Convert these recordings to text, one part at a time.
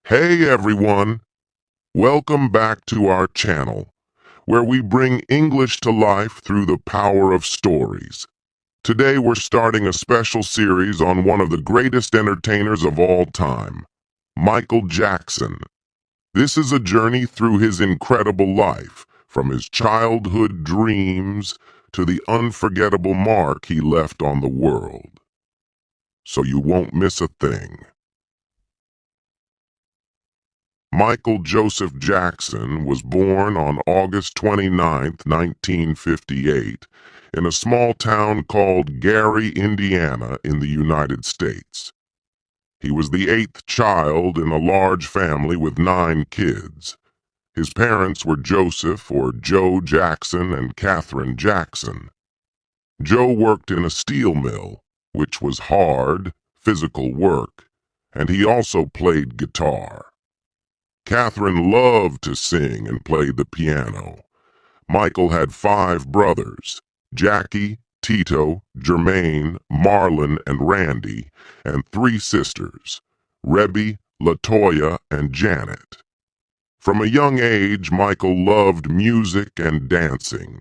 Hey everyone, welcome back to our channel, where we bring English to life through the power of stories. Today we're starting a special series on one of the greatest entertainers of all time, Michael Jackson. This is a journey through his incredible life, from his childhood dreams to the unforgettable mark he left on the world. So you won't miss a thing. Michael Joseph Jackson was born on August 29, 1958, in a small town called Gary, Indiana, in the United States. He was the eighth child in a large family with 9 kids. His parents were Joseph, or Joe Jackson, and Catherine Jackson. Joe worked in a steel mill, which was hard, physical work, and he also played guitar. Catherine loved to sing and play the piano. Michael had 5 brothers, Jackie, Tito, Jermaine, Marlon, and Randy, and 3 sisters, Rebby, Latoya, and Janet. From a young age, Michael loved music and dancing.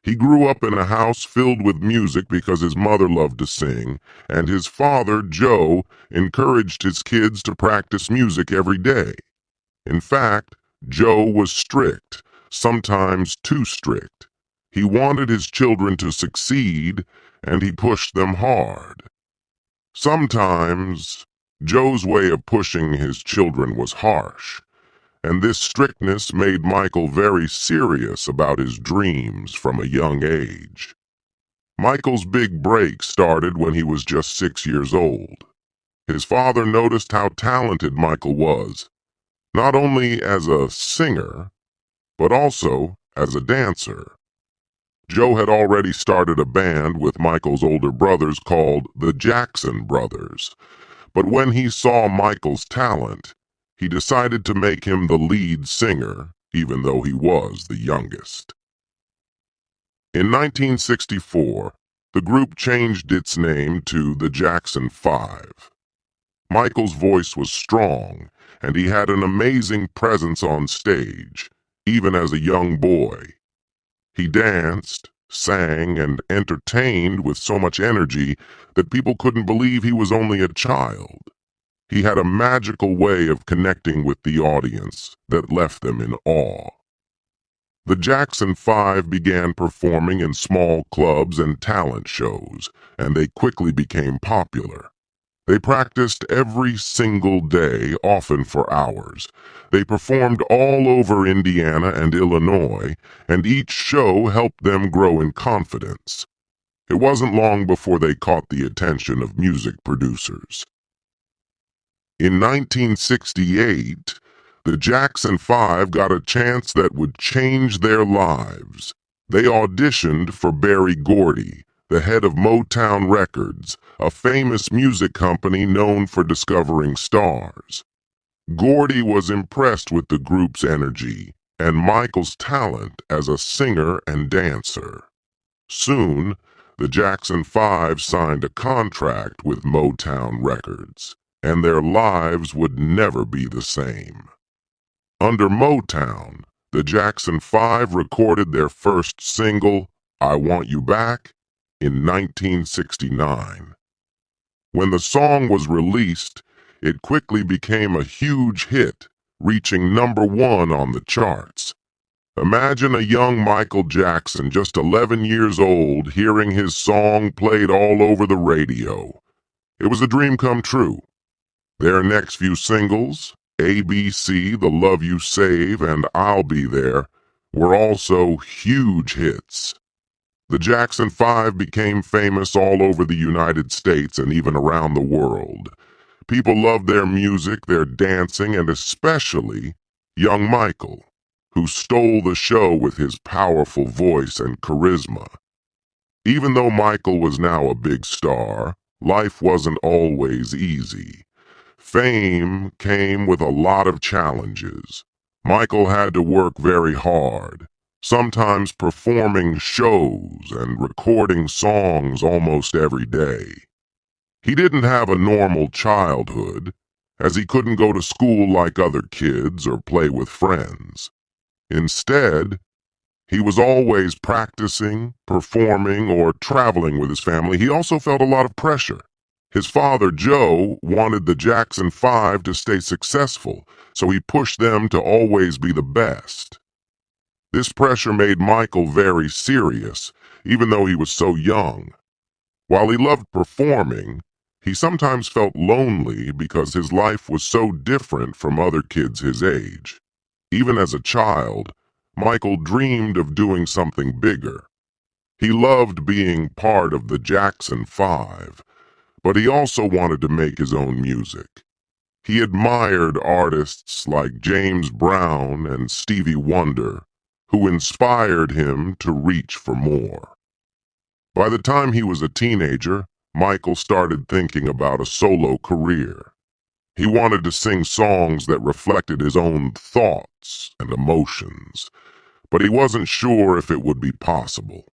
He grew up in a house filled with music because his mother loved to sing, and his father, Joe, encouraged his kids to practice music every day. In fact, Joe was strict, sometimes too strict. He wanted his children to succeed, and he pushed them hard. Sometimes, Joe's way of pushing his children was harsh, and this strictness made Michael very serious about his dreams from a young age. Michael's big break started when he was just 6 years old. His father noticed how talented Michael was, not only as a singer, but also as a dancer. Joe had already started a band with Michael's older brothers called the Jackson Brothers, but when he saw Michael's talent, he decided to make him the lead singer, even though he was the youngest. In 1964, the group changed its name to the Jackson 5. Michael's voice was strong, and he had an amazing presence on stage, even as a young boy. He danced, sang, and entertained with so much energy that people couldn't believe he was only a child. He had a magical way of connecting with the audience that left them in awe. The Jackson 5 began performing in small clubs and talent shows, and they quickly became popular. They practiced every single day, often for hours. They performed all over Indiana and Illinois, and each show helped them grow in confidence. It wasn't long before they caught the attention of music producers. In 1968, the Jackson 5 got a chance that would change their lives. They auditioned for Berry Gordy, the head of Motown Records, a famous music company known for discovering stars. Gordy was impressed with the group's energy and Michael's talent as a singer and dancer. Soon, the Jackson 5 signed a contract with Motown Records, and their lives would never be the same. Under Motown, the Jackson 5 recorded their first single, I Want You Back, in 1969. When the song was released, it quickly became a huge hit, reaching #1 on the charts. Imagine a young Michael Jackson, just 11 years old, hearing his song played all over the radio. It was a dream come true. Their next few singles, ABC, The Love You Save, and I'll Be There, were also huge hits. The Jackson 5 became famous all over the United States and even around the world. People loved their music, their dancing, and especially young Michael, who stole the show with his powerful voice and charisma. Even though Michael was now a big star, life wasn't always easy. Fame came with a lot of challenges. Michael had to work very hard, sometimes performing shows and recording songs almost every day. He didn't have a normal childhood, as he couldn't go to school like other kids or play with friends. Instead, he was always practicing, performing, or traveling with his family. He also felt a lot of pressure. His father, Joe, wanted the Jackson 5 to stay successful, so he pushed them to always be the best. This pressure made Michael very serious, even though he was so young. While he loved performing, he sometimes felt lonely because his life was so different from other kids his age. Even as a child, Michael dreamed of doing something bigger. He loved being part of the Jackson 5, but he also wanted to make his own music. He admired artists like James Brown and Stevie Wonder, who inspired him to reach for more. By the time he was a teenager, Michael started thinking about a solo career. He wanted to sing songs that reflected his own thoughts and emotions, but he wasn't sure if it would be possible.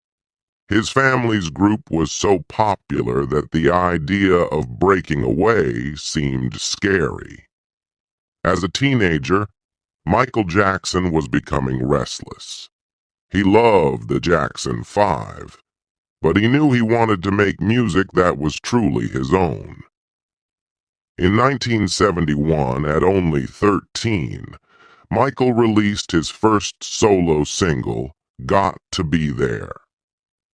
His family's group was so popular that the idea of breaking away seemed scary. As a teenager, Michael Jackson was becoming restless. He loved the Jackson 5, but he knew he wanted to make music that was truly his own. In 1971, at only 13, Michael released his first solo single, Got to Be There.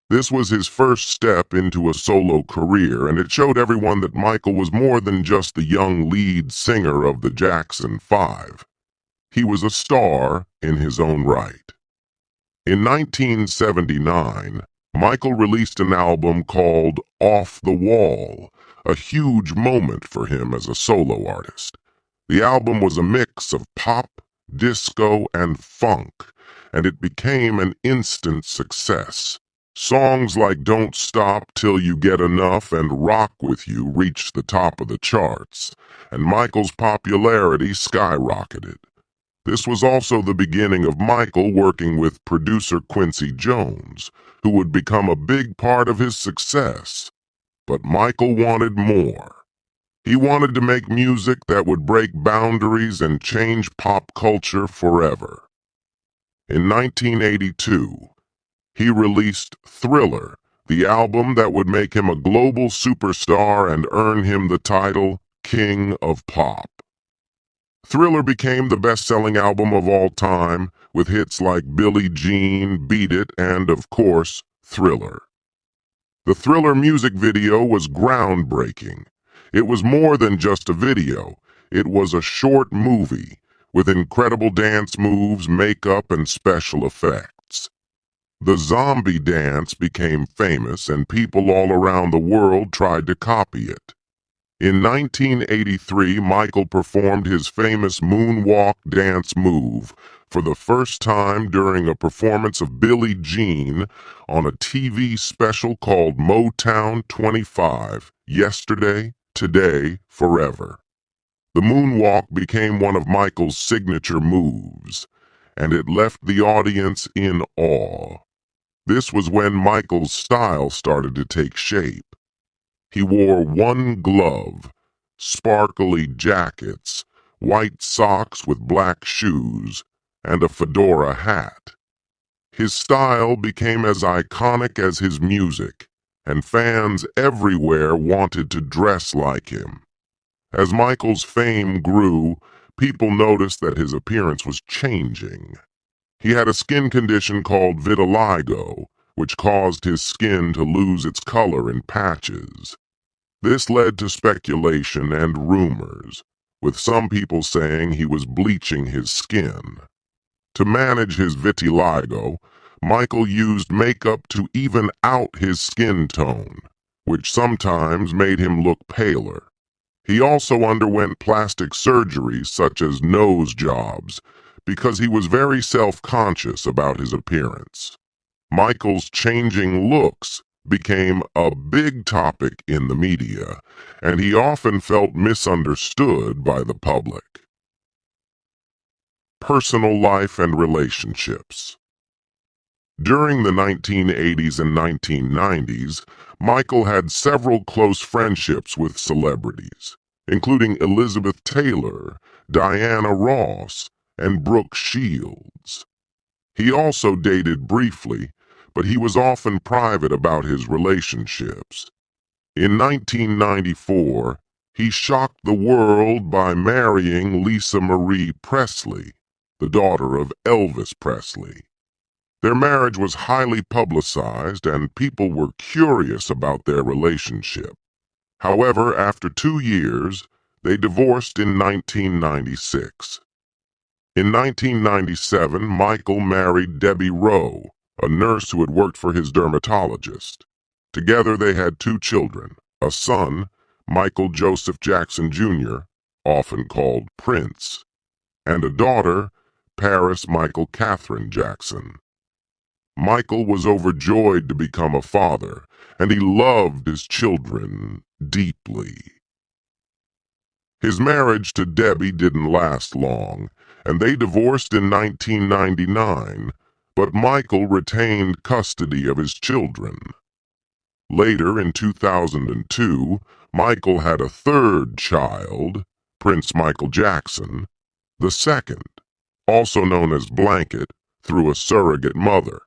This was his first step into a solo career, and it showed everyone that Michael was more than just the young lead singer of the Jackson 5. He was a star in his own right. In 1979, Michael released an album called Off the Wall, a huge moment for him as a solo artist. The album was a mix of pop, disco, and funk, and it became an instant success. Songs like Don't Stop Till You Get Enough and Rock With You reached the top of the charts, and Michael's popularity skyrocketed. This was also the beginning of Michael working with producer Quincy Jones, who would become a big part of his success. But Michael wanted more. He wanted to make music that would break boundaries and change pop culture forever. In 1982, he released Thriller, the album that would make him a global superstar and earn him the title King of Pop. Thriller became the best-selling album of all time, with hits like Billie Jean, Beat It, and, of course, Thriller. The Thriller music video was groundbreaking. It was more than just a video. It was a short movie, with incredible dance moves, makeup, and special effects. The zombie dance became famous, and people all around the world tried to copy it. In 1983, Michael performed his famous moonwalk dance move for the first time during a performance of Billie Jean on a TV special called Motown 25, Yesterday, Today, Forever. The moonwalk became one of Michael's signature moves, and it left the audience in awe. This was when Michael's style started to take shape. He wore one glove, sparkly jackets, white socks with black shoes, and a fedora hat. His style became as iconic as his music, and fans everywhere wanted to dress like him. As Michael's fame grew, people noticed that his appearance was changing. He had a skin condition called vitiligo, which caused his skin to lose its color in patches. This led to speculation and rumors, with some people saying he was bleaching his skin. To manage his vitiligo, Michael used makeup to even out his skin tone, which sometimes made him look paler. He also underwent plastic surgery such as nose jobs because he was very self-conscious about his appearance. Michael's changing looks became a big topic in the media, and he often felt misunderstood by the public. Personal life and relationships. During the 1980s and 1990s, Michael had several close friendships with celebrities. including Elizabeth Taylor, Diana Ross, and Brooke Shields. He also dated briefly, but he was often private about his relationships. In 1994, he shocked the world by marrying Lisa Marie Presley, the daughter of Elvis Presley. Their marriage was highly publicized and people were curious about their relationship. However, after 2 years, they divorced in 1996. In 1997, Michael married Debbie Rowe, a nurse who had worked for his dermatologist. Together they had 2 children, a son, Michael Joseph Jackson Jr., often called Prince, and a daughter, Paris Michael Catherine Jackson. Michael was overjoyed to become a father, and he loved his children deeply. His marriage to Debbie didn't last long, and they divorced in 1999, but Michael retained custody of his children. Later, in 2002, Michael had a third child, Prince Michael Jackson, the second, also known as Blanket, through a surrogate mother.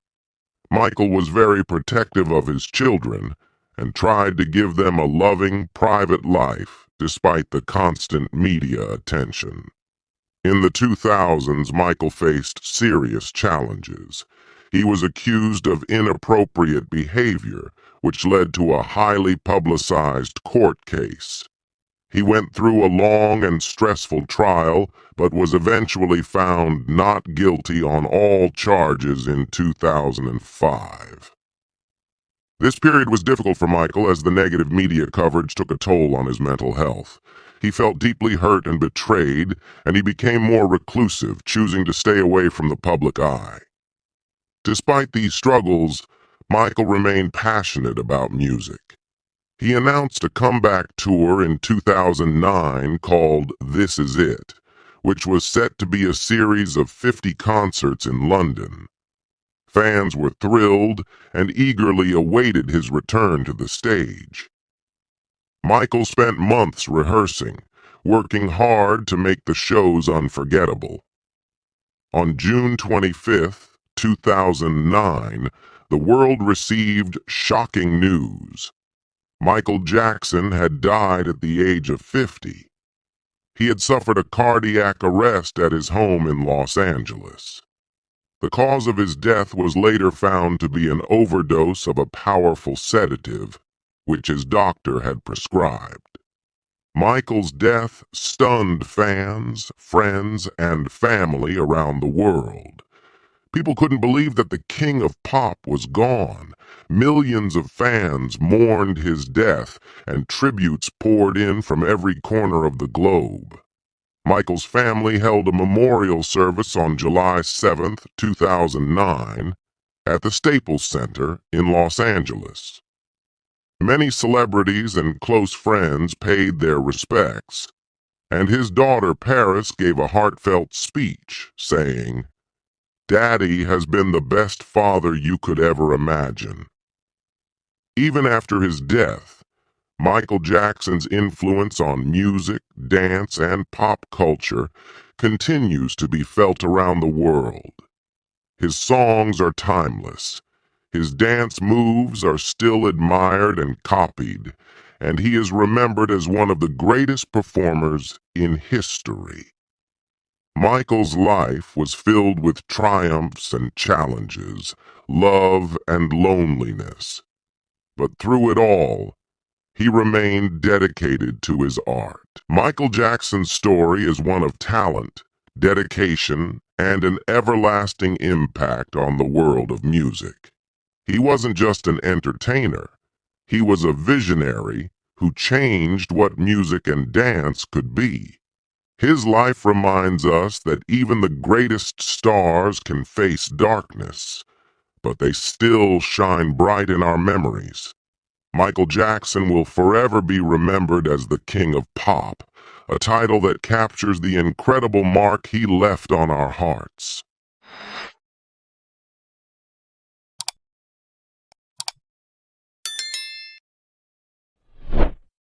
Michael was very protective of his children and tried to give them a loving, private life despite the constant media attention. In the 2000s, Michael faced serious challenges. He was accused of inappropriate behavior, which led to a highly publicized court case. He went through a long and stressful trial, but was eventually found not guilty on all charges in 2005. This period was difficult for Michael as the negative media coverage took a toll on his mental health. He felt deeply hurt and betrayed, and he became more reclusive, choosing to stay away from the public eye. Despite these struggles, Michael remained passionate about music. He announced a comeback tour in 2009 called This Is It, which was set to be a series of 50 concerts in London. Fans were thrilled and eagerly awaited his return to the stage. Michael spent months rehearsing, working hard to make the shows unforgettable. On June 25, 2009, the world received shocking news. Michael Jackson had died at the age of 50. He had suffered a cardiac arrest at his home in Los Angeles. The cause of his death was later found to be an overdose of a powerful sedative, which his doctor had prescribed. Michael's death stunned fans, friends, and family around the world. People couldn't believe that the king of pop was gone. Millions of fans mourned his death, and tributes poured in from every corner of the globe. Michael's family held a memorial service on July 7, 2009, at the Staples Center in Los Angeles. Many celebrities and close friends paid their respects, and his daughter Paris gave a heartfelt speech, saying, "Daddy has been the best father you could ever imagine." Even after his death, Michael Jackson's influence on music, dance, and pop culture continues to be felt around the world. His songs are timeless. His dance moves are still admired and copied, and he is remembered as one of the greatest performers in history. Michael's life was filled with triumphs and challenges, love and loneliness. But through it all, he remained dedicated to his art. Michael Jackson's story is one of talent, dedication, and an everlasting impact on the world of music. He wasn't just an entertainer. He was a visionary who changed what music and dance could be. His life reminds us that even the greatest stars can face darkness, but they still shine bright in our memories. Michael Jackson will forever be remembered as the King of Pop, a title that captures the incredible mark he left on our hearts.